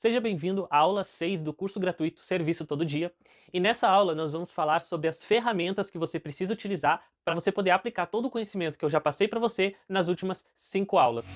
Seja bem-vindo à aula 6 do curso gratuito Serviço Todo Dia. E nessa aula nós vamos falar sobre as ferramentas que você precisa utilizar para você poder aplicar todo o conhecimento que eu já passei para você nas últimas 5 aulas.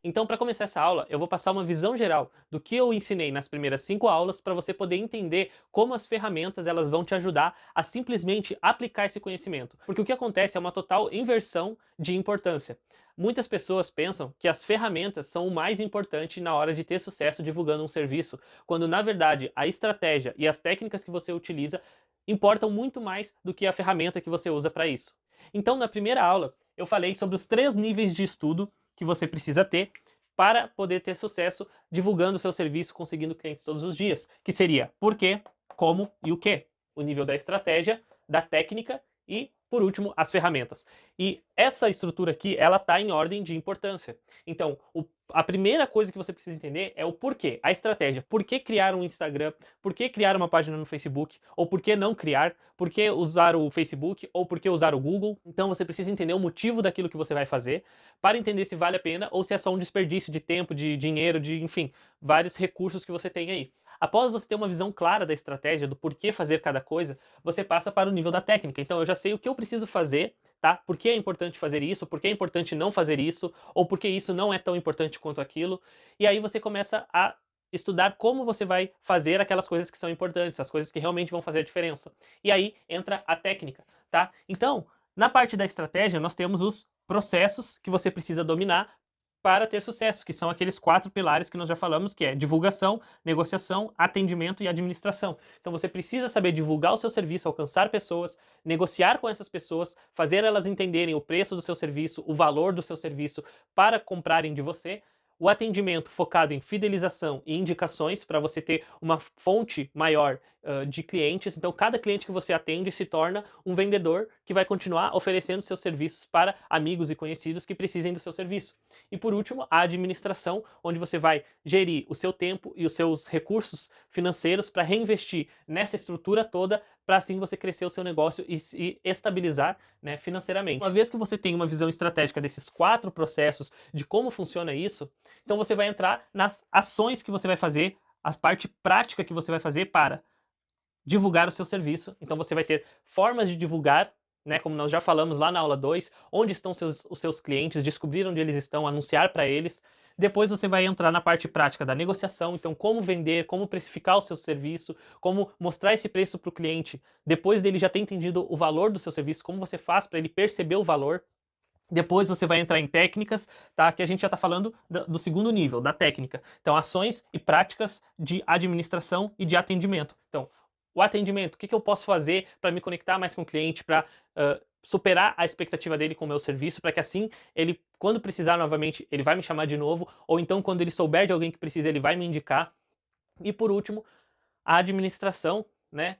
Então, para começar essa aula, eu vou passar uma visão geral do que eu ensinei nas primeiras 5 aulas para você poder entender como as ferramentas elas vão te ajudar a simplesmente aplicar esse conhecimento. Porque o que acontece é uma total inversão de importância. Muitas pessoas pensam que as ferramentas são o mais importante na hora de ter sucesso divulgando um serviço, quando na verdade a estratégia e as técnicas que você utiliza importam muito mais do que a ferramenta que você usa para isso. Então, na primeira aula, eu falei sobre os 3 níveis de estudo que você precisa ter para poder ter sucesso divulgando o seu serviço, conseguindo clientes todos os dias, que seria por quê, como e o quê. O nível da estratégia, da técnica e, por último, as ferramentas. E essa estrutura aqui, ela está em ordem de importância. Então, a primeira coisa que você precisa entender é o porquê, a estratégia. Por que criar um Instagram? Por que criar uma página no Facebook? Ou por que não criar? Por que usar o Facebook? Ou por que usar o Google? Então, você precisa entender o motivo daquilo que você vai fazer para entender se vale a pena ou se é só um desperdício de tempo, de dinheiro, de, enfim, vários recursos que você tem aí. Após você ter uma visão clara da estratégia, do porquê fazer cada coisa, você passa para o nível da técnica. Então eu já sei o que eu preciso fazer, tá? Por que é importante fazer isso, por que é importante não fazer isso, ou por que isso não é tão importante quanto aquilo. E aí você começa a estudar como você vai fazer aquelas coisas que são importantes, as coisas que realmente vão fazer a diferença. E aí entra a técnica, tá? Então, na parte da estratégia, nós temos os processos que você precisa dominar para ter sucesso, que são aqueles 4 pilares que nós já falamos, que é divulgação, negociação, atendimento e administração. Então você precisa saber divulgar o seu serviço, alcançar pessoas, negociar com essas pessoas, fazer elas entenderem o preço do seu serviço, o valor do seu serviço para comprarem de você. O atendimento focado em fidelização e indicações para você ter uma fonte maior de clientes. Então, cada cliente que você atende se torna um vendedor que vai continuar oferecendo seus serviços para amigos e conhecidos que precisem do seu serviço. E por último, a administração, onde você vai gerir o seu tempo e os seus recursos financeiros para reinvestir nessa estrutura toda, para assim você crescer o seu negócio e se estabilizar, né, financeiramente. Uma vez que você tem uma visão estratégica desses 4 processos, de como funciona isso, então você vai entrar nas ações que você vai fazer, a parte prática que você vai fazer para divulgar o seu serviço. Então você vai ter formas de divulgar, né, como nós já falamos lá na aula 2, onde estão os seus clientes, descobrir onde eles estão, anunciar para eles. Depois você vai entrar na parte prática da negociação, então como vender, como precificar o seu serviço, como mostrar esse preço para o cliente, depois dele já ter entendido o valor do seu serviço, como você faz para ele perceber o valor. Depois você vai entrar em técnicas, tá? Que a gente já está falando do segundo nível, da técnica. Então, ações e práticas de administração e de atendimento. Então, o atendimento, o que eu posso fazer para me conectar mais com o cliente, para superar a expectativa dele com o meu serviço, para que assim ele, quando precisar novamente, ele vai me chamar de novo, ou então quando ele souber de alguém que precisa, ele vai me indicar. E por último, a administração, né?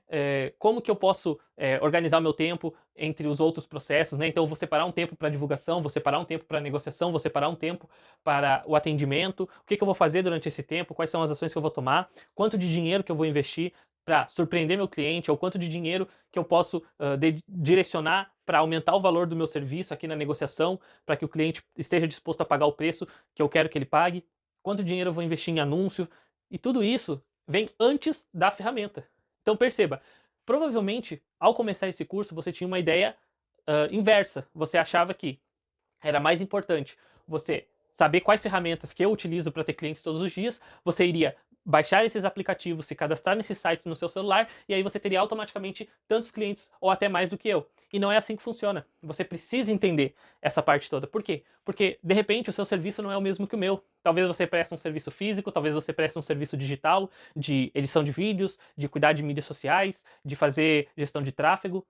Como que eu posso organizar o meu tempo entre os outros processos, né? Então eu vou separar um tempo para divulgação, vou separar um tempo para negociação, vou separar um tempo para o atendimento, o que eu vou fazer durante esse tempo, quais são as ações que eu vou tomar, quanto de dinheiro que eu vou investir para surpreender meu cliente, ou quanto de dinheiro que eu posso direcionar para aumentar o valor do meu serviço aqui na negociação, para que o cliente esteja disposto a pagar o preço que eu quero que ele pague, quanto dinheiro eu vou investir em anúncio, e tudo isso vem antes da ferramenta. Então perceba, provavelmente ao começar esse curso você tinha uma ideia inversa. Você achava que era mais importante você saber quais ferramentas que eu utilizo para ter clientes todos os dias, você iria baixar esses aplicativos, se cadastrar nesses sites no seu celular, e aí você teria automaticamente tantos clientes ou até mais do que eu. E não é assim que funciona. Você precisa entender essa parte toda. Por quê? Porque, de repente, o seu serviço não é o mesmo que o meu. Talvez você preste um serviço físico, talvez você preste um serviço digital, de edição de vídeos, de cuidar de mídias sociais, de fazer gestão de tráfego.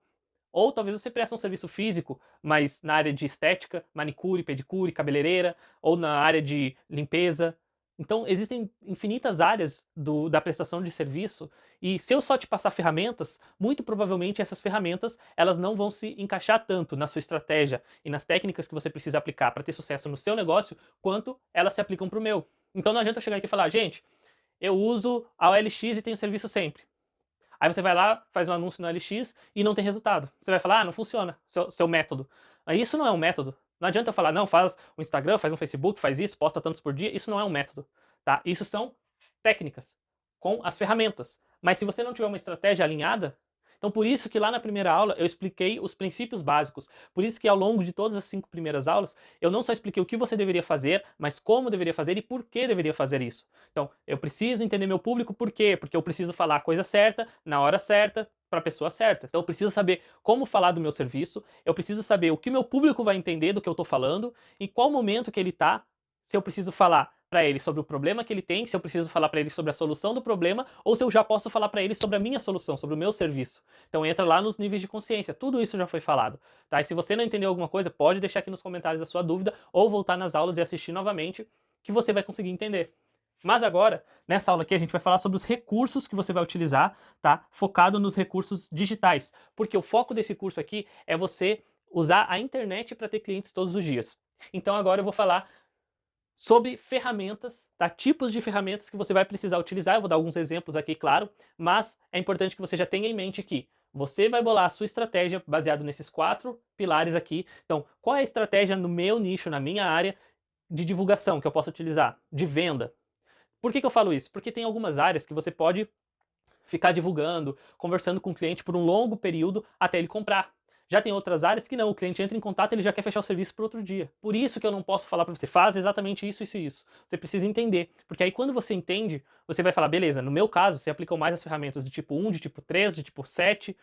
Ou talvez você preste um serviço físico, mas na área de estética, manicure, pedicure, cabeleireira, ou na área de limpeza. Então, existem infinitas áreas da prestação de serviço, e se eu só te passar ferramentas, muito provavelmente essas ferramentas elas não vão se encaixar tanto na sua estratégia e nas técnicas que você precisa aplicar para ter sucesso no seu negócio, quanto elas se aplicam para o meu. Então não adianta eu chegar aqui e falar, gente, eu uso a OLX e tenho serviço sempre. Aí você vai lá, faz um anúncio no LX e não tem resultado. Você vai falar, ah, não funciona seu método. Aí isso não é um método. Não adianta eu falar, não, faz um Instagram, faz um Facebook, faz isso, posta tantos por dia. Isso não é um método, tá? Isso são técnicas com as ferramentas. Mas se você não tiver uma estratégia alinhada, então por isso que lá na primeira aula eu expliquei os princípios básicos. Por isso que ao longo de todas as 5 primeiras aulas, eu não só expliquei o que você deveria fazer, mas como deveria fazer e por que deveria fazer isso. Então, eu preciso entender meu público por quê? Porque eu preciso falar a coisa certa, na hora certa, para a pessoa certa. Então eu preciso saber como falar do meu serviço, eu preciso saber o que meu público vai entender do que eu estou falando, em qual momento que ele está, se eu preciso falar para ele sobre o problema que ele tem, se eu preciso falar para ele sobre a solução do problema, ou se eu já posso falar para ele sobre a minha solução, sobre o meu serviço. Então entra lá nos níveis de consciência, tudo isso já foi falado. Tá? E se você não entendeu alguma coisa, pode deixar aqui nos comentários a sua dúvida, ou voltar nas aulas e assistir novamente, que você vai conseguir entender. Mas agora, nessa aula aqui, a gente vai falar sobre os recursos que você vai utilizar, tá? Focado nos recursos digitais. Porque o foco desse curso aqui é você usar a internet para ter clientes todos os dias. Então agora eu vou falar sobre ferramentas, tá? Tipos de ferramentas que você vai precisar utilizar. Eu vou dar alguns exemplos aqui, claro, mas é importante que você já tenha em mente que você vai bolar a sua estratégia baseado nesses 4 pilares aqui. Então, qual é a estratégia no meu nicho, na minha área de divulgação que eu posso utilizar? De venda. Por que eu falo isso? Porque tem algumas áreas que você pode ficar divulgando, conversando com o cliente por um longo período até ele comprar. Já tem outras áreas que não, o cliente entra em contato e ele já quer fechar o serviço para outro dia. Por isso que eu não posso falar para você, faz exatamente isso, isso e isso. Você precisa entender, porque aí quando você entende, você vai falar, beleza, no meu caso, você aplicou mais as ferramentas de tipo 1, de tipo 3, de tipo 7,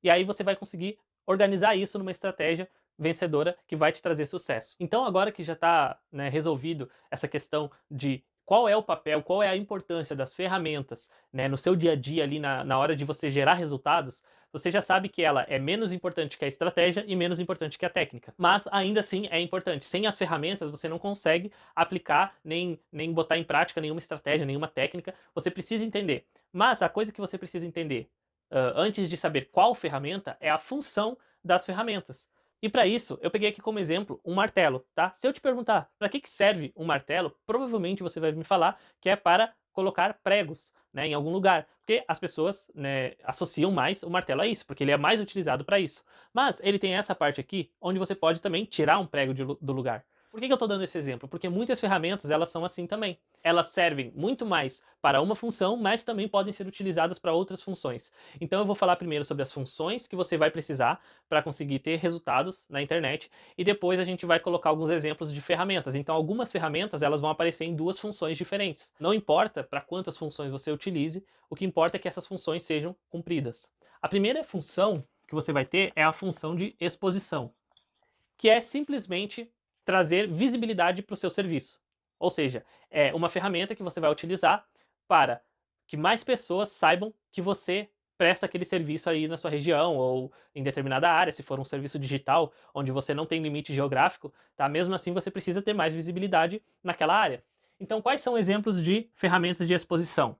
e aí você vai conseguir organizar isso numa estratégia vencedora que vai te trazer sucesso. Então agora que já está, né, resolvido essa questão de qual é o papel, qual é a importância das ferramentas, né, no seu dia a dia ali na hora de você gerar resultados, você já sabe que ela é menos importante que a estratégia e menos importante que a técnica. Mas ainda assim é importante. Sem as ferramentas você não consegue aplicar nem botar em prática nenhuma estratégia, nenhuma técnica. Você precisa entender. Mas a coisa que você precisa entender antes de saber qual ferramenta é a função das ferramentas. E para isso, eu peguei aqui como exemplo um martelo, tá? Se eu te perguntar para que serve um martelo, provavelmente você vai me falar que é para colocar pregos, né, em algum lugar, porque as pessoas, né, associam mais o martelo a isso, porque ele é mais utilizado para isso. Mas ele tem essa parte aqui, onde você pode também tirar um prego do lugar. Por que eu estou dando esse exemplo? Porque muitas ferramentas elas são assim também. Elas servem muito mais para uma função, mas também podem ser utilizadas para outras funções. Então eu vou falar primeiro sobre as funções que você vai precisar para conseguir ter resultados na internet e depois a gente vai colocar alguns exemplos de ferramentas. Então algumas ferramentas elas vão aparecer em 2 funções diferentes. Não importa para quantas funções você utilize, o que importa é que essas funções sejam cumpridas. A primeira função que você vai ter é a função de exposição, que é simplesmente trazer visibilidade para o seu serviço. Ou seja, é uma ferramenta que você vai utilizar para que mais pessoas saibam que você presta aquele serviço aí na sua região ou em determinada área, se for um serviço digital onde você não tem limite geográfico, tá? Mesmo assim você precisa ter mais visibilidade naquela área. Então, quais são exemplos de ferramentas de exposição?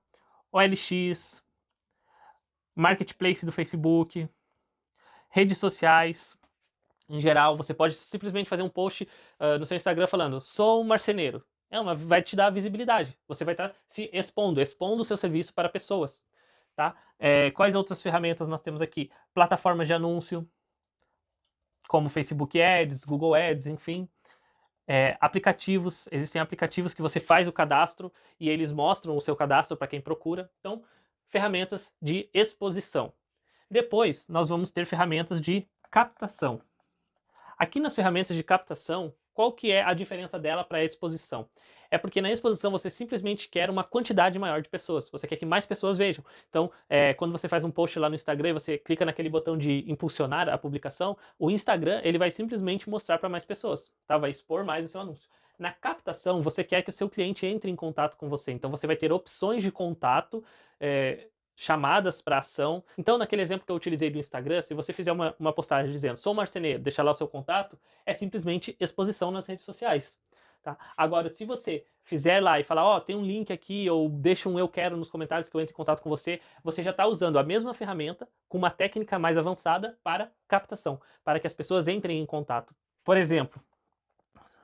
OLX, Marketplace do Facebook, redes sociais, em geral, você pode simplesmente fazer um post no seu Instagram falando, sou um marceneiro. Vai te dar visibilidade. Você vai estar se expondo o seu serviço para pessoas. Tá? Quais outras ferramentas nós temos aqui? Plataformas de anúncio, como Facebook Ads, Google Ads, enfim. Aplicativos, existem aplicativos que você faz o cadastro e eles mostram o seu cadastro para quem procura. Então, ferramentas de exposição. Depois, nós vamos ter ferramentas de captação. Aqui nas ferramentas de captação, qual que é a diferença dela para a exposição? É porque na exposição você simplesmente quer uma quantidade maior de pessoas, você quer que mais pessoas vejam. Então, quando você faz um post lá no Instagram e você clica naquele botão de impulsionar a publicação, o Instagram ele vai simplesmente mostrar para mais pessoas, tá? Vai expor mais o seu anúncio. Na captação, você quer que o seu cliente entre em contato com você, então você vai ter opções de contato, chamadas para ação. Então, naquele exemplo que eu utilizei do Instagram, se você fizer uma postagem dizendo sou marceneiro, deixar lá o seu contato, é simplesmente exposição nas redes sociais. Tá? Agora, se você fizer lá e falar, tem um link aqui, ou deixa um eu quero nos comentários que eu entre em contato com você, você já está usando a mesma ferramenta com uma técnica mais avançada para captação, para que as pessoas entrem em contato. Por exemplo,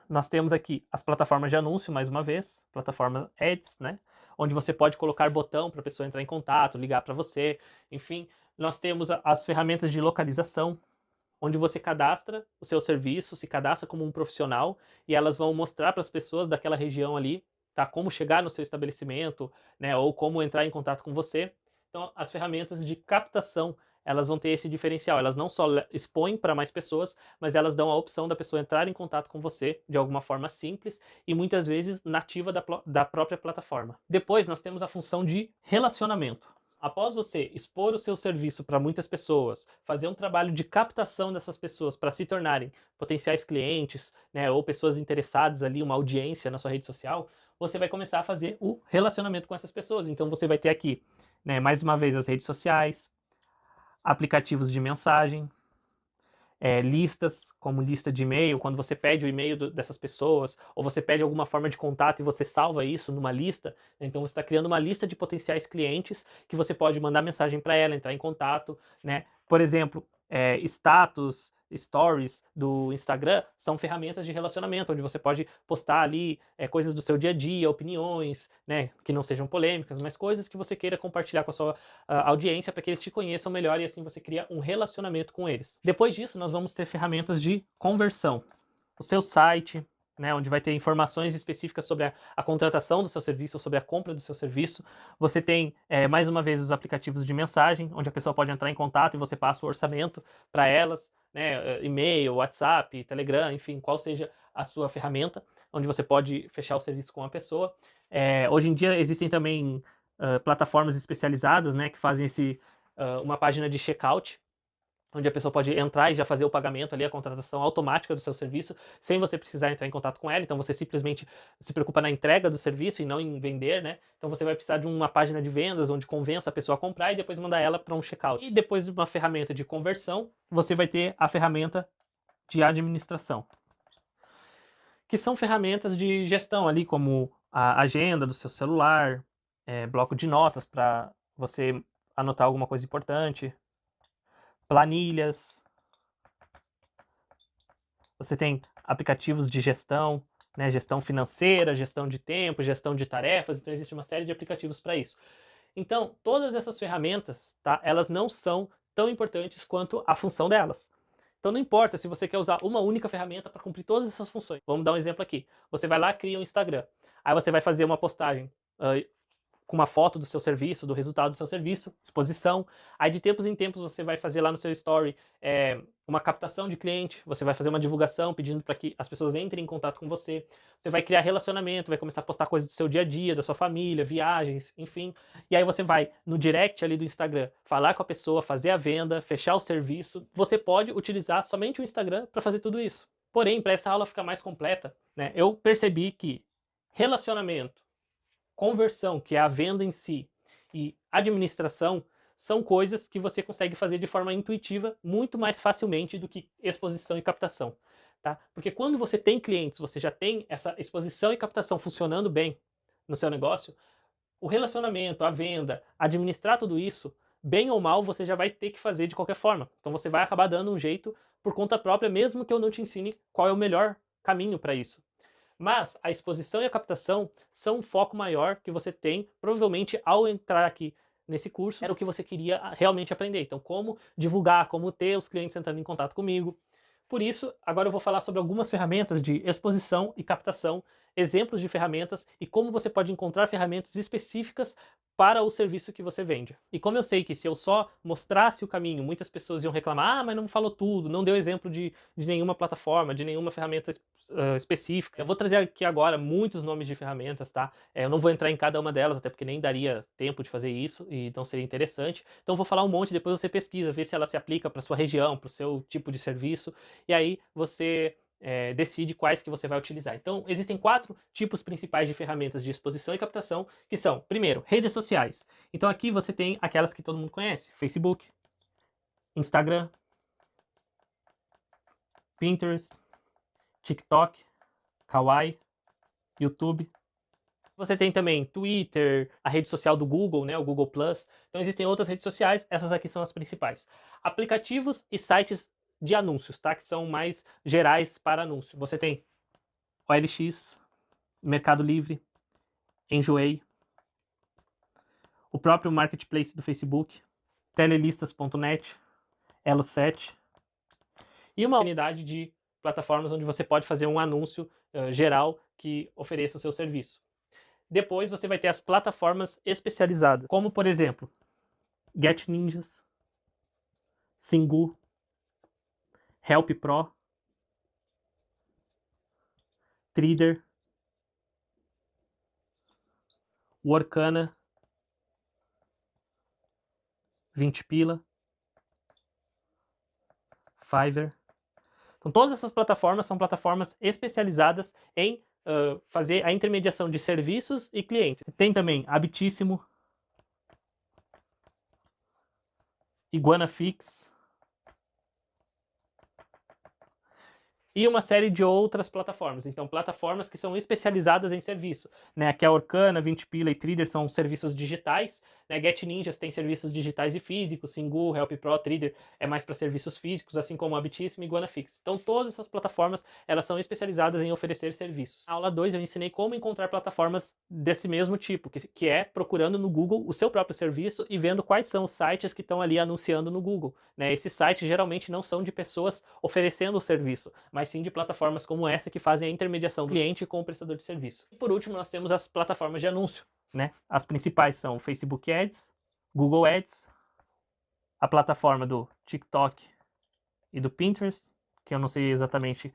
nós temos aqui as plataformas de anúncio, mais uma vez, plataforma Ads, né? Onde você pode colocar botão para a pessoa entrar em contato, ligar para você, enfim. Nós temos as ferramentas de localização, onde você cadastra o seu serviço, se cadastra como um profissional, e elas vão mostrar para as pessoas daquela região ali, tá, como chegar no seu estabelecimento, né, ou como entrar em contato com você. Então, as ferramentas de captação, elas vão ter esse diferencial, elas não só expõem para mais pessoas, mas elas dão a opção da pessoa entrar em contato com você de alguma forma simples e muitas vezes nativa da própria plataforma. Depois nós temos a função de relacionamento. Após você expor o seu serviço para muitas pessoas, fazer um trabalho de captação dessas pessoas para se tornarem potenciais clientes, né, ou pessoas interessadas ali, uma audiência na sua rede social, você vai começar a fazer o relacionamento com essas pessoas. Então você vai ter aqui, né, mais uma vez, as redes sociais, aplicativos de mensagem, listas, como lista de e-mail, quando você pede o e-mail dessas pessoas, ou você pede alguma forma de contato e você salva isso numa lista, então você está criando uma lista de potenciais clientes que você pode mandar mensagem para ela, entrar em contato, né? Por exemplo, status, stories do Instagram são ferramentas de relacionamento, onde você pode postar ali coisas do seu dia a dia, opiniões, né, que não sejam polêmicas, mas coisas que você queira compartilhar com a sua audiência para que eles te conheçam melhor e assim você cria um relacionamento com eles. Depois disso, nós vamos ter ferramentas de conversão. O seu site, né, onde vai ter informações específicas sobre a contratação do seu serviço, sobre a compra do seu serviço. Você tem, mais uma vez, os aplicativos de mensagem, onde a pessoa pode entrar em contato e você passa o orçamento para elas, né, e-mail, WhatsApp, Telegram, enfim, qual seja a sua ferramenta, onde você pode fechar o serviço com a pessoa. Hoje em dia existem também plataformas especializadas, né, que fazem uma página de checkout, onde a pessoa pode entrar e já fazer o pagamento ali, a contratação automática do seu serviço, sem você precisar entrar em contato com ela. Então você simplesmente se preocupa na entrega do serviço e não em vender, né? Então você vai precisar de uma página de vendas onde convença a pessoa a comprar e depois mandar ela para um checkout. E depois de uma ferramenta de conversão, você vai ter a ferramenta de administração, que são ferramentas de gestão ali, como a agenda do seu celular, bloco de notas para você anotar alguma coisa importante, planilhas. Você tem aplicativos de gestão, né, gestão financeira, gestão de tempo, gestão de tarefas, então existe uma série de aplicativos para isso. Então, todas essas ferramentas, tá, elas não são tão importantes quanto a função delas. Então não importa se você quer usar uma única ferramenta para cumprir todas essas funções. Vamos dar um exemplo aqui. Você vai lá, cria um Instagram. Aí você vai fazer uma postagem com uma foto do seu serviço, do resultado do seu serviço, exposição. Aí de tempos em tempos você vai fazer lá no seu story uma captação de cliente, você vai fazer uma divulgação pedindo para que as pessoas entrem em contato com você. Você vai criar relacionamento, vai começar a postar coisas do seu dia a dia, da sua família, viagens, enfim. E aí você vai no direct ali do Instagram falar com a pessoa, fazer a venda, fechar o serviço. Você pode utilizar somente o Instagram para fazer tudo isso. Porém, para essa aula ficar mais completa, né, eu percebi que relacionamento, conversão, que é a venda em si, e administração são coisas que você consegue fazer de forma intuitiva muito mais facilmente do que exposição e captação, tá? Porque quando você tem clientes, você já tem essa exposição e captação funcionando bem no seu negócio, o relacionamento, a venda, administrar tudo isso, bem ou mal, você já vai ter que fazer de qualquer forma. Então você vai acabar dando um jeito por conta própria, mesmo que eu não te ensine qual é o melhor caminho para isso. Mas a exposição e a captação são um foco maior que você tem, provavelmente, ao entrar aqui nesse curso, era o que você queria realmente aprender. Então, como divulgar, como ter os clientes entrando em contato comigo. Por isso, agora eu vou falar sobre algumas ferramentas de exposição e captação, exemplos de ferramentas e como você pode encontrar ferramentas específicas para o serviço que você vende. E como eu sei que se eu só mostrasse o caminho, muitas pessoas iam reclamar, mas não falou tudo, não deu exemplo de nenhuma plataforma, de nenhuma ferramenta específica. Eu vou trazer aqui agora muitos nomes de ferramentas, tá? Eu não vou entrar em cada uma delas, até porque nem daria tempo de fazer isso e não seria interessante. Então eu vou falar um monte, depois você pesquisa, vê se ela se aplica para sua região, para o seu tipo de serviço, e aí você decide quais que você vai utilizar. Então, existem 4 tipos principais de ferramentas de exposição e captação, que são, primeiro, redes sociais. Então aqui você tem aquelas que todo mundo conhece, Facebook, Instagram, Pinterest, TikTok, Kawaii, YouTube. Você tem também Twitter, a rede social do Google, né, o Google+. Então existem outras redes sociais, essas aqui são as principais. Aplicativos e sites de anúncios, tá? Que são mais gerais para anúncio. Você tem OLX, Mercado Livre, Enjoei, o próprio Marketplace do Facebook, telelistas.net, Elo7, e uma infinidade de plataformas onde você pode fazer um anúncio geral que ofereça o seu serviço. Depois você vai ter as plataformas especializadas, como por exemplo, GetNinjas, Singu, Help Pro, Trider, Workana, 20 pila, Fiverr. Então todas essas plataformas são plataformas especializadas em fazer a intermediação de serviços e clientes. Tem também Habitíssimo, Iguanafix e uma série de outras plataformas. Então, plataformas que são especializadas em serviço, né? Aqui a Workana, 20 pila e Trider são serviços digitais, né? GetNinjas tem serviços digitais e físicos, Singu, Help Pro, Trider é mais para serviços físicos, assim como Habitíssimo e Iguanafix. Então, todas essas plataformas, elas são especializadas em oferecer serviços. Na aula 2 eu ensinei como encontrar plataformas desse mesmo tipo, que é procurando no Google o seu próprio serviço e vendo quais são os sites que estão ali anunciando no Google, né? Esses sites geralmente não são de pessoas oferecendo o serviço, mas sim de plataformas como essa que fazem a intermediação do cliente com o prestador de serviço. E por último, nós temos as plataformas de anúncio, né? As principais são o Facebook Ads, Google Ads, a plataforma do TikTok e do Pinterest, que eu não sei exatamente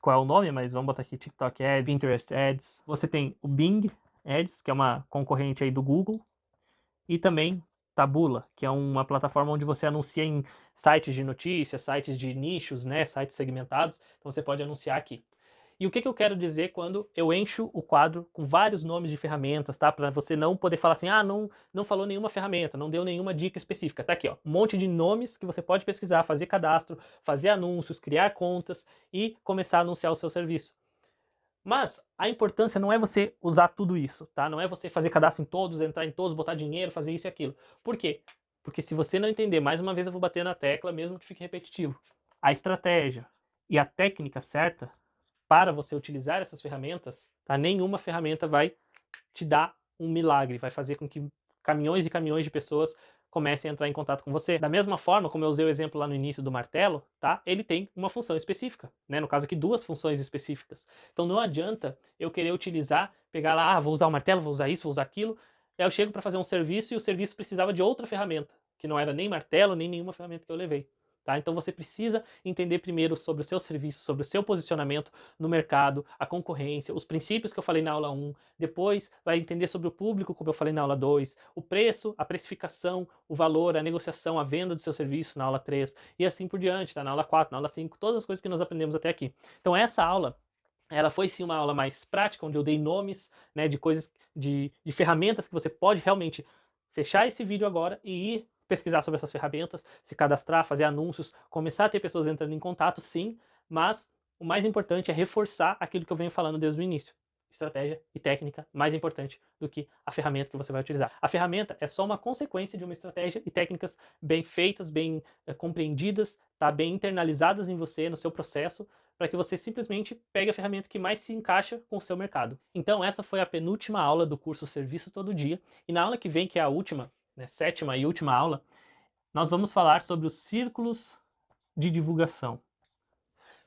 qual é o nome, mas vamos botar aqui TikTok Ads, Pinterest Ads. Você tem o Bing Ads, que é uma concorrente aí do Google, e também Taboola, que é uma plataforma onde você anuncia em sites de notícias, sites de nichos, né, sites segmentados, então você pode anunciar aqui. E o que eu quero dizer quando eu encho o quadro com vários nomes de ferramentas, tá? Para você não poder falar assim, ah, não falou nenhuma ferramenta, não deu nenhuma dica específica. Tá aqui, ó, um monte de nomes que você pode pesquisar, fazer cadastro, fazer anúncios, criar contas e começar a anunciar o seu serviço. Mas a importância não é você usar tudo isso, tá? Não é você fazer cadastro em todos, entrar em todos, botar dinheiro, fazer isso e aquilo. Por quê? Porque se você não entender, mais uma vez eu vou bater na tecla, mesmo que fique repetitivo, a estratégia e a técnica certa para você utilizar essas ferramentas, tá? Nenhuma ferramenta vai te dar um milagre, vai fazer com que caminhões e caminhões de pessoas comecem a entrar em contato com você. Da mesma forma, como eu usei o exemplo lá no início do martelo, tá? Ele tem uma função específica, né? No caso aqui, duas funções específicas. Então não adianta eu querer utilizar, pegar lá, ah, vou usar o martelo, vou usar isso, vou usar aquilo. Aí eu chego para fazer um serviço e o serviço precisava de outra ferramenta, que não era nem martelo, nem nenhuma ferramenta que eu levei. Tá? Então você precisa entender primeiro sobre o seu serviço, sobre o seu posicionamento no mercado, a concorrência, os princípios que eu falei na aula 1, depois vai entender sobre o público, como eu falei na aula 2, o preço, a precificação, o valor, a negociação, a venda do seu serviço na aula 3, e assim por diante, tá? Na aula 4, na aula 5, todas as coisas que nós aprendemos até aqui. Então essa aula, ela foi sim uma aula mais prática, onde eu dei nomes, né, de coisas, de ferramentas que você pode realmente fechar esse vídeo agora e ir pesquisar sobre essas ferramentas, se cadastrar, fazer anúncios, começar a ter pessoas entrando em contato, sim, mas o mais importante é reforçar aquilo que eu venho falando desde o início. Estratégia e técnica mais importante do que a ferramenta que você vai utilizar. A ferramenta é só uma consequência de uma estratégia e técnicas bem feitas, bem compreendidas, tá? Bem internalizadas em você, no seu processo, para que você simplesmente pegue a ferramenta que mais se encaixa com o seu mercado. Então essa foi a penúltima aula do curso Serviço Todo Dia, e na aula que vem, que é a última, né, sétima e última aula, nós vamos falar sobre os círculos de divulgação.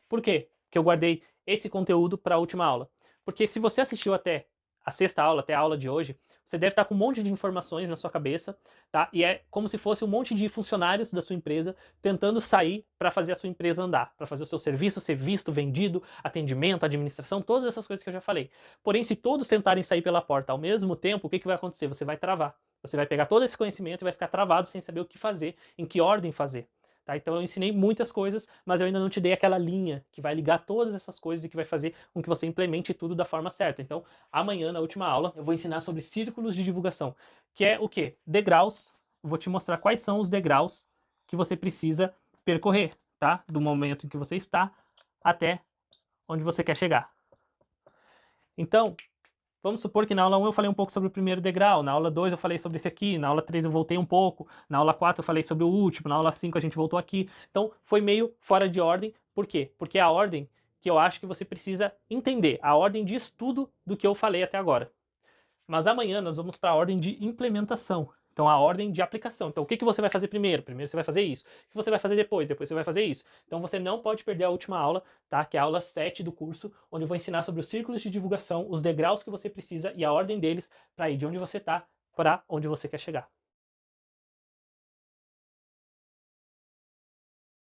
Por quê que eu guardei esse conteúdo para a última aula? Porque se você assistiu até a sexta aula, até a aula de hoje, você deve estar com um monte de informações na sua cabeça, tá? E é como se fosse um monte de funcionários da sua empresa tentando sair para fazer a sua empresa andar, para fazer o seu serviço ser visto, vendido, atendimento, administração, todas essas coisas que eu já falei. Porém, se todos tentarem sair pela porta ao mesmo tempo, o que vai acontecer? Você vai travar. Você vai pegar todo esse conhecimento e vai ficar travado sem saber o que fazer, em que ordem fazer. Tá? Então eu ensinei muitas coisas, mas eu ainda não te dei aquela linha que vai ligar todas essas coisas e que vai fazer com que você implemente tudo da forma certa. Então amanhã, na última aula, eu vou ensinar sobre círculos de divulgação, que é o quê? Degraus. Vou te mostrar quais são os degraus que você precisa percorrer, tá? Do momento em que você está até onde você quer chegar. Então, vamos supor que na aula 1 eu falei um pouco sobre o primeiro degrau, na aula 2 eu falei sobre esse aqui, na aula 3 eu voltei um pouco, na aula 4 eu falei sobre o último, na aula 5 a gente voltou aqui. Então foi meio fora de ordem. Por quê? Porque é a ordem que eu acho que você precisa entender, a ordem de estudo do que eu falei até agora. Mas amanhã nós vamos para a ordem de implementação. Então, a ordem de aplicação. Então, o que você vai fazer primeiro? Primeiro você vai fazer isso. O que você vai fazer depois? Depois você vai fazer isso. Então, você não pode perder a última aula, tá? Que é a aula 7 do curso, onde eu vou ensinar sobre os círculos de divulgação, os degraus que você precisa e a ordem deles para ir de onde você está para onde você quer chegar.